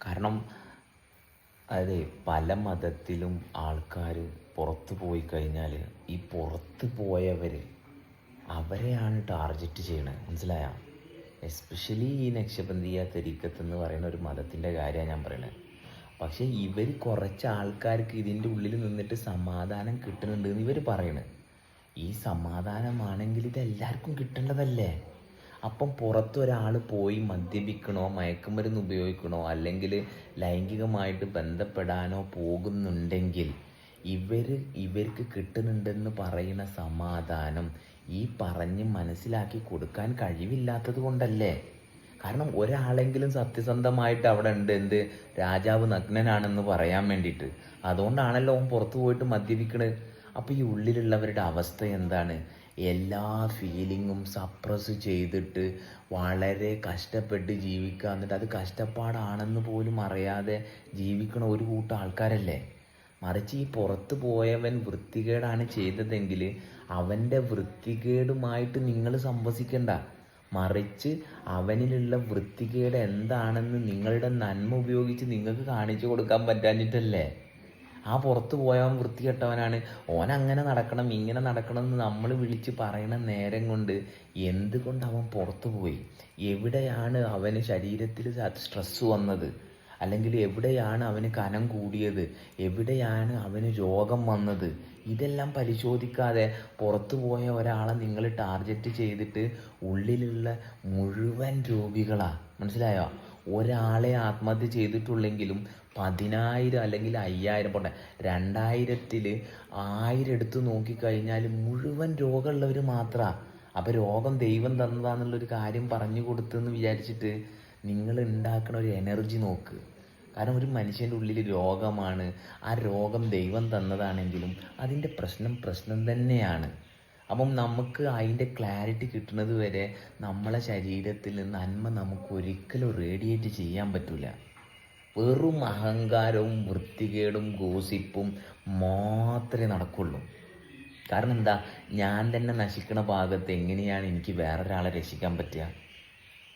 കാരണം അതെ, പല മതത്തിലും ആൾക്കാർ പുറത്ത് പോയി കഴിഞ്ഞാൽ ഈ പുറത്ത് പോയവർ അവരെയാണ് ടാർഗറ്റ് ചെയ്യണത്. മനസ്സിലായോ? എസ്പെഷ്യലി ഈ നക്ഷബന്ധിയ തരീക്കത്ത് എന്ന് പറയുന്ന ഒരു മതത്തിൻ്റെ കാര്യമാണ് ഞാൻ പറയുന്നത്. പക്ഷേ ഇവർ കുറച്ച് ആൾക്കാർക്ക് ഇതിൻ്റെ ഉള്ളിൽ നിന്നിട്ട് സമാധാനം കിട്ടുന്നുണ്ട് എന്ന് ഇവർ പറയണത്. ഈ സമാധാനമാണെങ്കിൽ ഇതെല്ലാവർക്കും കിട്ടേണ്ടതല്ലേ? അപ്പം പുറത്തൊരാൾ പോയി മദ്യപിക്കണോ മയക്കുമരുന്ന് ഉപയോഗിക്കണോ അല്ലെങ്കിൽ ലൈംഗികമായിട്ട് ബന്ധപ്പെടാനോ പോകുന്നുണ്ടെങ്കിൽ ഇവർക്ക് കിട്ടുന്നുണ്ടെന്ന് പറയുന്ന സമാധാനം ഈ പറഞ്ഞ് മനസ്സിലാക്കി കൊടുക്കാൻ കഴിവില്ലാത്തത് കൊണ്ടല്ലേ? കാരണം ഒരാളെങ്കിലും സത്യസന്ധമായിട്ട് അവിടെ ഉണ്ട്, എന്ത് രാജാവ് നഗ്നനാണെന്ന് പറയാൻ വേണ്ടിയിട്ട്. അതുകൊണ്ടാണല്ലോ അവൻ പുറത്തു പോയിട്ട് മദ്യപിക്കണത്. അപ്പോൾ ഈ ഉള്ളിലുള്ളവരുടെ അവസ്ഥ എന്താണ്? എല്ലാ ഫീലിങ്ങും സപ്രസ് ചെയ്തിട്ട് വളരെ കഷ്ടപ്പെട്ട് ജീവിക്കുക, എന്നിട്ട് അത് കഷ്ടപ്പാടാണെന്ന് പോലും അറിയാതെ ജീവിക്കണ ഒരു കൂട്ടം ആൾക്കാരല്ലേ. മറിച്ച് ഈ പുറത്ത് പോയവൻ വൃത്തികേടാണ് ചെയ്തതെങ്കിൽ അവൻ്റെ വൃത്തികേടുമായിട്ട് നിങ്ങൾ സംവസിക്കണ്ട. മറിച്ച് അവനിലുള്ള വൃത്തികേട് എന്താണെന്ന് നിങ്ങളുടെ നന്മ ഉപയോഗിച്ച് നിങ്ങൾക്ക് കാണിച്ചു കൊടുക്കാൻ പറ്റാഞ്ഞിട്ടല്ലേ? ആ പുറത്ത് പോയവൻ വൃത്തികെട്ടവനാണ്, ഓൻ അങ്ങനെ നടക്കണം ഇങ്ങനെ നടക്കണം എന്ന് നമ്മൾ വിളിച്ച് പറയണ നേരം കൊണ്ട് എന്തുകൊണ്ട് അവൻ പുറത്തു പോയി? എവിടെയാണ് അവന് ശരീരത്തിൽ സ്ട്രെസ്സ് വന്നത്? അല്ലെങ്കിൽ എവിടെയാണ് അവന് കനം കൂടിയത്? എവിടെയാണ് അവന് രോഗം വന്നത്? ഇതെല്ലാം പരിശോധിക്കാതെ പുറത്തു പോയ ഒരാളെ നിങ്ങൾ ടാർഗറ്റ് ചെയ്തിട്ട് ഉള്ളിലുള്ള മുഴുവൻ രോഗികളാ. മനസ്സിലായോ? ഒരാളെ ആത്മഹത്യ ചെയ്തിട്ടുള്ളെങ്കിലും 10,000 അല്ലെങ്കിൽ 5,000 പോട്ടെ 2,000-ൽ 1,000 എടുത്ത് നോക്കിക്കഴിഞ്ഞാൽ മുഴുവൻ രോഗമുള്ളവർ മാത്രമാണ്. അപ്പോൾ രോഗം ദൈവം തന്നതാന്നുള്ളൊരു കാര്യം പറഞ്ഞു കൊടുത്തെന്ന് വിചാരിച്ചിട്ട് നിങ്ങൾ ഉണ്ടാക്കുന്ന ഒരു എനർജി നോക്ക്. കാരണം ഒരു മനുഷ്യൻ്റെ ഉള്ളിൽ രോഗമാണ്, ആ രോഗം ദൈവം തന്നതാണെങ്കിലും അതിൻ്റെ പ്രശ്നം തന്നെയാണ്. അപ്പം നമുക്ക് അതിൻ്റെ ക്ലാരിറ്റി കിട്ടുന്നത് വരെ നമ്മളെ ശരീരത്തിൽ നന്മ നമുക്ക് ഒരിക്കലും റേഡിയേറ്റ് ചെയ്യാൻ പറ്റില്ല. വെറും അഹങ്കാരവും വൃത്തികേടും ഗോസിപ്പും മാത്രമേ നടക്കുള്ളൂ. കാരണം എന്താ? ഞാൻ തന്നെ നശിക്കണ ഭാഗത്ത് എങ്ങനെയാണ് എനിക്ക് വേറൊരാളെ രക്ഷിക്കാൻ പറ്റുക?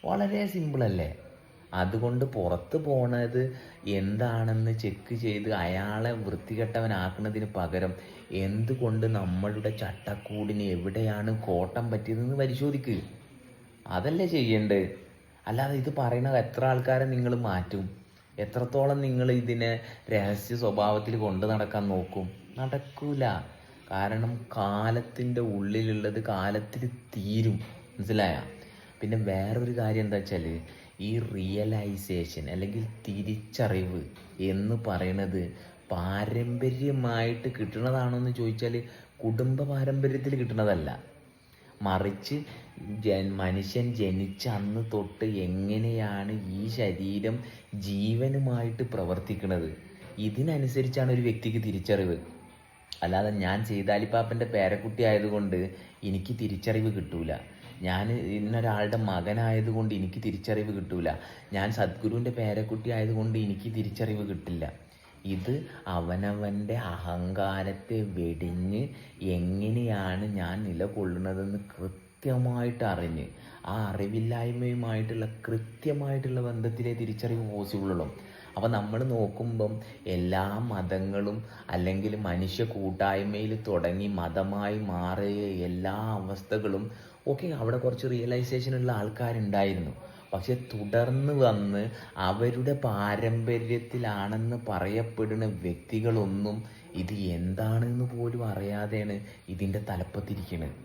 വളരെ സിമ്പിളല്ലേ? അതുകൊണ്ട് പുറത്ത് പോണത് എന്താണെന്ന് ചെക്ക് ചെയ്ത് അയാളെ വൃത്തികെട്ടവനാക്കുന്നതിന് പകരം എന്തുകൊണ്ട് നമ്മളുടെ ചട്ടക്കൂടിന് എവിടെയാണ് കോട്ടം പറ്റിയതെന്ന് പരിശോധിക്കുക. അതല്ലേ ചെയ്യേണ്ടത്. അല്ലാതെ ഇത് പറയുന്നത് എത്ര ആൾക്കാരെ നിങ്ങൾ മാറ്റും? എത്രത്തോളം നിങ്ങൾ ഇതിനെ രഹസ്യ സ്വഭാവത്തിൽ കൊണ്ടു നടക്കാൻ നോക്കും? നടക്കൂല. കാരണം കാലത്തിൻ്റെ ഉള്ളിലുള്ളത് കാലത്തിൽ തീരും. മനസ്സിലായ? പിന്നെ വേറൊരു കാര്യം എന്താ വെച്ചാൽ, ഈ റിയലൈസേഷൻ അല്ലെങ്കിൽ തിരിച്ചറിവ് എന്ന് പറയുന്നത് പാരമ്പര്യമായിട്ട് കിട്ടുന്നതാണോ എന്ന് ചോദിച്ചാൽ കുടുംബ പാരമ്പര്യത്തിൽ കിട്ടുന്നതല്ല. മറിച്ച് മനുഷ്യൻ ജനിച്ച അന്ന് തൊട്ട് എങ്ങനെയാണ് ഈ ശരീരം ജീവനുമായിട്ട് പ്രവർത്തിക്കുന്നത്, ഇതിനനുസരിച്ചാണ് ഒരു വ്യക്തിക്ക് തിരിച്ചറിവ്. അല്ലാതെ ഞാൻ സീതാലിപ്പാപ്പൻ്റെ പേരക്കുട്ടി ആയതുകൊണ്ട് എനിക്ക് തിരിച്ചറിവ് കിട്ടൂല, ഞാൻ ഇന്നൊരാളുടെ മകനായതുകൊണ്ട് എനിക്ക് തിരിച്ചറിവ് കിട്ടൂല, ഞാൻ സദ്ഗുരുവിൻ്റെ പേരക്കുട്ടി ആയതുകൊണ്ട് എനിക്ക് തിരിച്ചറിവ് കിട്ടില്ല. ഇത് അവനവൻ്റെ അഹങ്കാരത്തെ വെടിഞ്ഞ് എങ്ങനെയാണ് ഞാൻ നിലകൊള്ളുന്നതെന്ന് കൃത്യമായിട്ട് അറിഞ്ഞ് ആ അറിവില്ലായ്മയുമായിട്ടുള്ള കൃത്യമായിട്ടുള്ള ബന്ധത്തിലെ തിരിച്ചറിവ് പോസിബിളുള്ളൂ. അപ്പോൾ നമ്മൾ നോക്കുമ്പം എല്ലാ മതങ്ങളും അല്ലെങ്കിൽ മനുഷ്യ കൂട്ടായ്മയിൽ തുടങ്ങി മതമായി മാറിയ എല്ലാ അവസ്ഥകളും ഓക്കെ, അവിടെ കുറച്ച് റിയലൈസേഷനുള്ള ആൾക്കാരുണ്ടായിരുന്നു. പക്ഷെ തുടർന്ന് വന്ന് അവരുടെ പാരമ്പര്യത്തിലാണെന്ന് പറയപ്പെടുന്ന വ്യക്തികളൊന്നും ഇത് എന്താണെന്ന് പോലും അറിയാതെയാണ് ഇതിൻ്റെ തലപ്പത്തിരിക്കുന്നത്.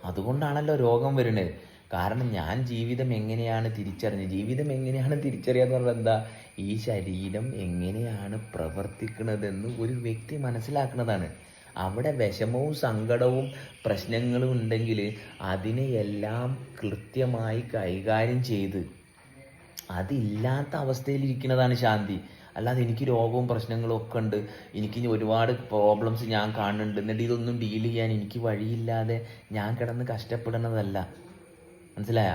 അതുകൊണ്ടാണല്ലോ രോഗം വരുന്നത്. കാരണം ഞാൻ ജീവിതം എങ്ങനെയാണ് തിരിച്ചറിയുക എന്ന് പറഞ്ഞാൽ എന്താ? ഈ ശരീരം എങ്ങനെയാണ് പ്രവർത്തിക്കുന്നതെന്ന് ഒരു വ്യക്തി മനസ്സിലാക്കുന്നതാണ്. അവിടെ വിഷമവും സങ്കടവും പ്രശ്നങ്ങളും ഉണ്ടെങ്കിൽ അതിനെയെല്ലാം കൃത്യമായി കൈകാര്യം ചെയ്ത് അതില്ലാത്ത അവസ്ഥയിലിരിക്കുന്നതാണ് ശാന്തി. അല്ലാതെ എനിക്ക് രോഗവും പ്രശ്നങ്ങളും ഒക്കെ ഉണ്ട്, എനിക്ക് ഒരുപാട് പ്രോബ്ലംസ് ഞാൻ കാണുന്നുണ്ട്, എന്നിട്ട് ഇതൊന്നും ഡീൽ ചെയ്യാൻ എനിക്ക് വഴിയില്ലാതെ ഞാൻ കിടന്ന് കഷ്ടപ്പെടുന്നതല്ല. മനസ്സിലായ?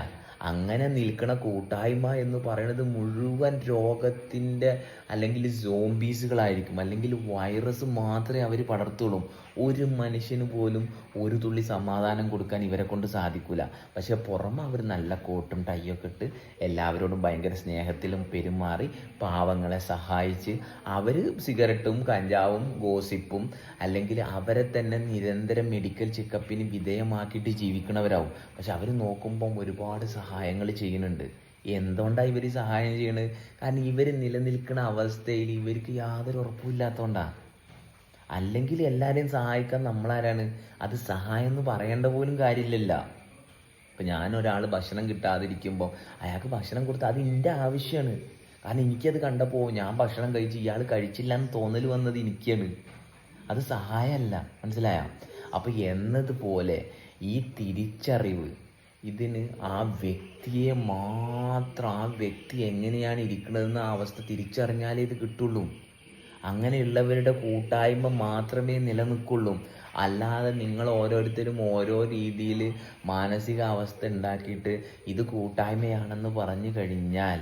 അങ്ങനെ നിൽക്കണ കൂട്ടായ്മ എന്ന് പറയുന്നത് മുഴുവൻ രോഗത്തിൻ്റെ അല്ലെങ്കിൽ സോംബീസുകളായിരിക്കും, അല്ലെങ്കിൽ വൈറസ് മാത്രമേ അവർ പടർത്തുള്ളൂ. ഒരു മനുഷ്യന് പോലും ഒരു തുള്ളി സമാധാനം കൊടുക്കാൻ ഇവരെ കൊണ്ട് സാധിക്കില്ല. പക്ഷെ പുറമെ അവർ നല്ല കോട്ടും ടൈയൊക്കെ ഇട്ട് എല്ലാവരോടും ഭയങ്കര സ്നേഹത്തിലും പെരുമാറി പാവങ്ങളെ സഹായിച്ച് അവർ സിഗരറ്റും കഞ്ചാവും ഗോസിപ്പും അല്ലെങ്കിൽ അവരെ തന്നെ നിരന്തരം മെഡിക്കൽ ചെക്കപ്പിന് വിധേയമാക്കിയിട്ട് ജീവിക്കണവരാവും. പക്ഷെ അവർ നോക്കുമ്പം ഒരുപാട് സഹായങ്ങൾ ചെയ്യുന്നുണ്ട്. എന്തുകൊണ്ടാണ് ഇവർ സഹായം ചെയ്യണത്? കാരണം ഇവർ നിലനിൽക്കുന്ന അവസ്ഥയിൽ ഇവർക്ക് യാതൊരു ഉറപ്പുമില്ലാത്തതുകൊണ്ടാണ്. അല്ലെങ്കിൽ എല്ലാവരെയും സഹായിക്കാൻ നമ്മളാരാണ്? അത് സഹായം എന്ന് പറയേണ്ട പോലും കാര്യമില്ലല്ലോ. ഇപ്പം ഞാനൊരാൾ ഭക്ഷണം കിട്ടാതിരിക്കുമ്പോൾ അയാൾക്ക് ഭക്ഷണം കൊടുത്താൽ അത് എൻ്റെ ആവശ്യമാണ്. കാരണം എനിക്കത് കണ്ടപ്പോൾ ഞാൻ ഭക്ഷണം കഴിച്ച് ഇയാൾ കഴിച്ചില്ല എന്ന് തോന്നൽ വന്നത് എനിക്കാണ്. അത് സഹായമല്ല, മനസ്സിലായോ? അപ്പോൾ എന്നതുപോലെ ഈ തിരിച്ചറിവ് ഇതിന് ആ വ്യക്തിയെ മാത്രം, ആ വ്യക്തി എങ്ങനെയാണ് ഇരിക്കുന്നതെന്ന് ആ അവസ്ഥ തിരിച്ചറിഞ്ഞാലേ ഇത് കിട്ടുള്ളൂ. അങ്ങനെയുള്ളവരുടെ കൂട്ടായ്മ മാത്രമേ നിലനിൽക്കുള്ളൂ. അല്ലാതെ നിങ്ങൾ ഓരോരുത്തരും ഓരോ രീതിയിൽ മാനസികാവസ്ഥ ഉണ്ടാക്കിയിട്ട് ഇത് കൂട്ടായ്മയാണെന്ന് പറഞ്ഞു കഴിഞ്ഞാൽ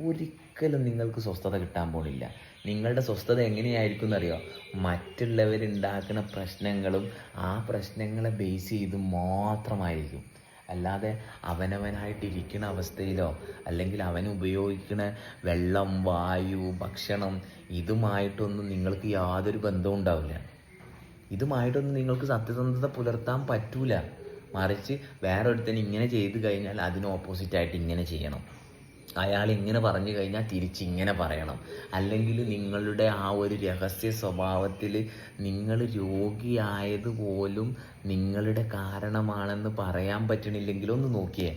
ഒരിക്കലും നിങ്ങൾക്ക് സ്വസ്ഥത കിട്ടാൻ പോണില്ല. നിങ്ങളുടെ സ്വസ്ഥത എങ്ങനെയായിരിക്കും എന്നറിയോ? മറ്റുള്ളവരുണ്ടാക്കുന്ന പ്രശ്നങ്ങളും ആ പ്രശ്നങ്ങളെ ബേസ് ചെയ്ത് മാത്രമായിരിക്കും. അല്ലാതെ അവനവനായിട്ടിരിക്കുന്ന അവസ്ഥയിലോ അല്ലെങ്കിൽ അവൻ ഉപയോഗിക്കുന്ന വെള്ളം, വായു, ഭക്ഷണം ഇതുമായിട്ടൊന്നും നിങ്ങൾക്ക് യാതൊരു ബന്ധവും ഉണ്ടാവില്ല. ഇതുമായിട്ടൊന്നും നിങ്ങൾക്ക് സത്യസന്ധത പുലർത്താൻ പറ്റൂല. മറിച്ച് വേറൊരുത്തൻ ഇങ്ങനെ ചെയ്തു കഴിഞ്ഞാൽ അതിന് ഓപ്പോസിറ്റായിട്ട് ഇങ്ങനെ ചെയ്യണം. അയാൾ ഇങ്ങനെ പറഞ്ഞു കഴിഞ്ഞാൽ തിരിച്ചിങ്ങനെ പറയണം. അല്ലെങ്കിൽ നിങ്ങളുടെ ആ ഒരു രഹസ്യ സ്വഭാവത്തിൽ നിങ്ങൾ രോഗിയായതുപോലും നിങ്ങളുടെ കാരണമാണെന്ന് പറയാൻ പറ്റണില്ലെങ്കിൽ ഒന്ന് നോക്കിയേ.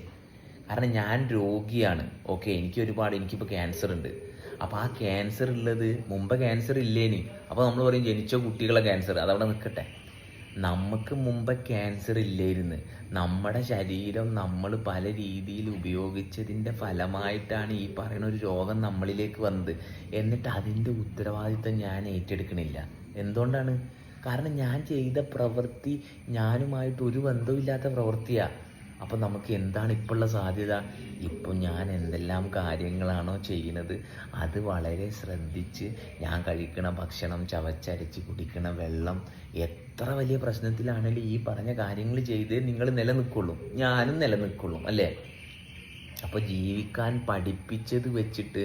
കാരണം ഞാൻ രോഗിയാണ്, ഓക്കെ, എനിക്കിപ്പോൾ ക്യാൻസർ ഉണ്ട്. അപ്പോൾ ആ ക്യാൻസർ ഉള്ളത് മുമ്പ് ക്യാൻസർ ഇല്ലേനി. അപ്പോൾ നമ്മൾ പറയും ജനിച്ച കുട്ടികളെ ക്യാൻസർ, അതവിടെ നിൽക്കട്ടെ. നമുക്ക് മുമ്പ് ക്യാൻസർ ഇല്ലായിരുന്നു. നമ്മുടെ ശരീരം നമ്മൾ പല രീതിയിൽ ഉപയോഗിച്ചതിൻ്റെ ഫലമായിട്ടാണ് ഈ പറയുന്ന ഒരു രോഗം നമ്മളിലേക്ക് വന്നത്. എന്നിട്ട് അതിൻ്റെ ഉത്തരവാദിത്തം ഞാൻ ഏറ്റെടുക്കണില്ല. എന്തുകൊണ്ടാണ്? കാരണം ഞാൻ ചെയ്ത പ്രവൃത്തി ഞാനുമായിട്ട് ഒരു ബന്ധമില്ലാത്ത പ്രവൃത്തിയാണ്. അപ്പോൾ നമുക്ക് എന്താണ് ഇപ്പോഴുള്ള സാധ്യത? ഇപ്പോൾ ഞാൻ എന്തെല്ലാം കാര്യങ്ങളാണോ ചെയ്യുന്നത് അത് വളരെ ശ്രദ്ധിച്ച് ഞാൻ കഴിക്കണ ഭക്ഷണം, ചവച്ചരച്ച് കുടിക്കണ വെള്ളം, എത്ര വലിയ പ്രശ്നത്തിലാണെങ്കിലും ഈ പറഞ്ഞ കാര്യങ്ങൾ ചെയ്ത് നിങ്ങൾ നിലനിൽക്കുള്ളൂ, ഞാനും നിലനിൽക്കുള്ളൂ, അല്ലേ? അപ്പോൾ ജീവിക്കാൻ പഠിപ്പിച്ചത് വെച്ചിട്ട്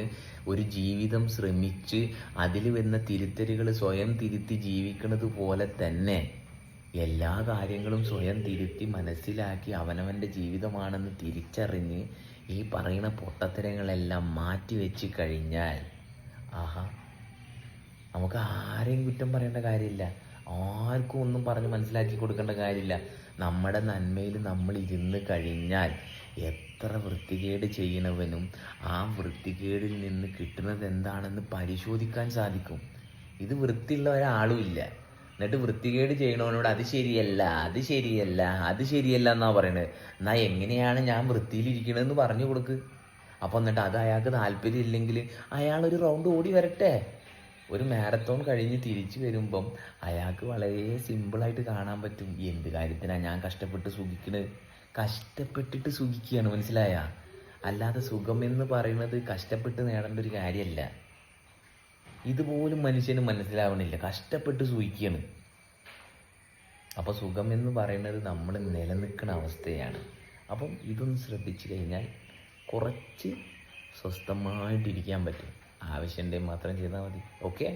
ഒരു ജീവിതം ശ്രമിച്ച് അതിൽ വരുന്ന തിരുത്തലുകൾ സ്വയം തിരുത്തി ജീവിക്കുന്നത് പോലെ തന്നെ എല്ലാ കാര്യങ്ങളും സ്വയം തിരുത്തി മനസ്സിലാക്കി അവനവൻ്റെ ജീവിതമാണെന്ന് തിരിച്ചറിഞ്ഞ് ഈ പറയുന്ന പൊട്ടത്തരങ്ങളെല്ലാം മാറ്റി വെച്ച് കഴിഞ്ഞാൽ നമുക്ക് ആരെയും കുറ്റം പറയേണ്ട കാര്യമില്ല, ആർക്കും ഒന്നും പറഞ്ഞ് മനസ്സിലാക്കി കൊടുക്കേണ്ട കാര്യമില്ല. നമ്മുടെ നന്മയിൽ നമ്മൾ ഇരുന്ന് കഴിഞ്ഞാൽ എത്ര വൃത്തികേട് ചെയ്യണവനും ആ വൃത്തികേടിൽ നിന്ന് കിട്ടുന്നത് എന്താണെന്ന് പരിശോധിക്കാൻ സാധിക്കും. ഇത് വൃത്തിയുള്ള ഒരാളുമില്ല. എന്നിട്ട് വൃത്തികേട് ചെയ്യണവനോട് അത് ശരിയല്ല, അത് ശരിയല്ല, അത് ശരിയല്ല എന്നാണ് പറയണത്. എന്നാൽ എങ്ങനെയാണ് ഞാൻ വൃത്തിയിലിരിക്കണമെന്ന് പറഞ്ഞു കൊടുക്ക്. അപ്പോൾ എന്നിട്ട് അത് അയാൾക്ക് താല്പര്യം ഇല്ലെങ്കിൽ അയാളൊരു റൗണ്ട് ഓടി വരട്ടെ. ഒരു മാരത്തോൺ കഴിഞ്ഞ് തിരിച്ചു വരുമ്പം അയാൾക്ക് വളരെ സിമ്പിളായിട്ട് കാണാൻ പറ്റും എന്ത് കാര്യത്തിനാണ് ഞാൻ കഷ്ടപ്പെട്ട് സുഖിക്കണത്. കഷ്ടപ്പെട്ടിട്ട് സുഖിക്കുകയാണ്, മനസ്സിലായ? അല്ലാതെ സുഖം എന്ന് പറയുന്നത് കഷ്ടപ്പെട്ട് നേടേണ്ട ഒരു കാര്യമല്ല. ഇതുപോലും മനുഷ്യന് മനസ്സിലാവണില്ല, കഷ്ടപ്പെട്ട് സുഖിക്കുകയാണ്. അപ്പോൾ സുഖം എന്ന് പറയുന്നത് നമ്മൾ നിലനിൽക്കുന്ന അവസ്ഥയാണ്. അപ്പം ഇതൊന്ന് ശ്രദ്ധിച്ചു കഴിഞ്ഞാൽ കുറച്ച് സ്വസ്ഥമായിട്ടിരിക്കാൻ പറ്റും. ആവശ്യമുണ്ടെങ്കിൽ മാത്രം ചെയ്താൽ മതി. ഓക്കെ.